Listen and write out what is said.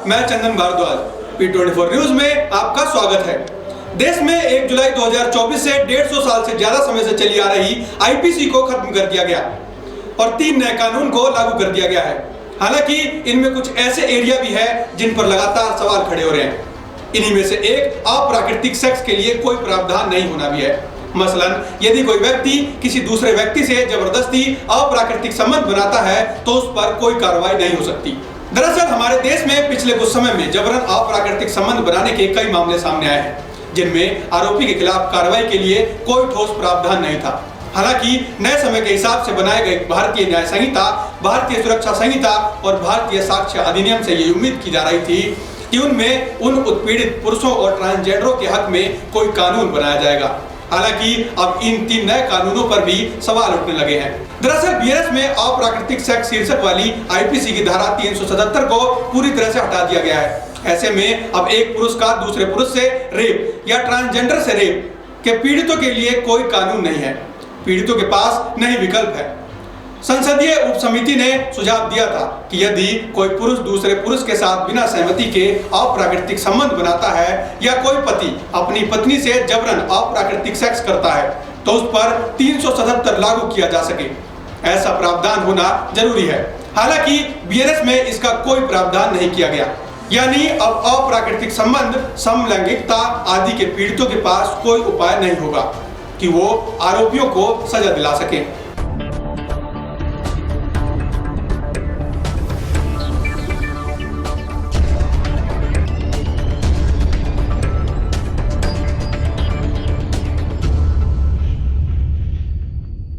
मैं चंदन Bhardwaj. P24 news में आपका स्वागत है। देश में 1 जुलाई 2024 से 150 साल से ज्यादा समय से चली आ रही आईपीसी को खत्म कर दिया गया और 3 नए कानून को लागू कर दिया गया है। हालांकि इनमें कुछ ऐसे एरिया भी है जिन पर लगातार सवाल खड़े हो रहे हैं। इन्हीं में से एक अप्राकृतिक सेक्स के लिए कोई प्रावधान नहीं होना भी है। मसलन यदि कोई व्यक्ति किसी दूसरे व्यक्ति से जबरदस्ती अप्राकृतिक संबंध बनाता है तो उस पर कोई कार्रवाई नहीं हो सकती। दरअसल हमारे देश में पिछले कुछ समय में जबरन अप्राकृतिक संबंध बनाने के कई मामले सामने आए हैं, जिनमें आरोपी के खिलाफ कार्रवाई के लिए कोई ठोस प्रावधान नहीं था। हालांकि नए समय के हिसाब से बनाए गए भारतीय न्याय संहिता, भारतीय सुरक्षा संहिता और भारतीय साक्ष्य अधिनियम से ये उम्मीद की जा रही थी कि उनमें उन उत्पीड़ित पुरुषों और ट्रांसजेंडरों के हक में कोई कानून बनाया जाएगा। हालांकि अब इन 3 नए कानूनों पर भी सवाल उठने लगे हैं। दरअसल बीएनएस में अप्राकृतिक सेक्स शीर्षक वाली आईपीसी की धारा 377 को पूरी तरह से हटा दिया गया है। ऐसे में अब एक पुरुष का दूसरे पुरुष से रेप या ट्रांसजेंडर से रेप के पीड़ितों के लिए कोई कानून नहीं है। पीड़ितों के पास नहीं विकल्प है। संसदीय उप समिति ने सुझाव दिया था कि यदि कोई पुरुष दूसरे पुरुष के साथ बिना सहमति के अप्राकृतिक संबंध बनाता है या कोई पति अपनी पत्नी से जबरन अप्राकृतिक सेक्स करता है तो उस पर 377 लागू किया जा सके, ऐसा प्रावधान होना जरूरी है। हालांकि बीएनएस में इसका कोई प्रावधान नहीं किया गया, यानी अब अप्राकृतिक संबंध, समलैंगिकता आदि के पीड़ितों के पास कोई उपाय नहीं होगा कि वो आरोपियों को सजा दिला सके।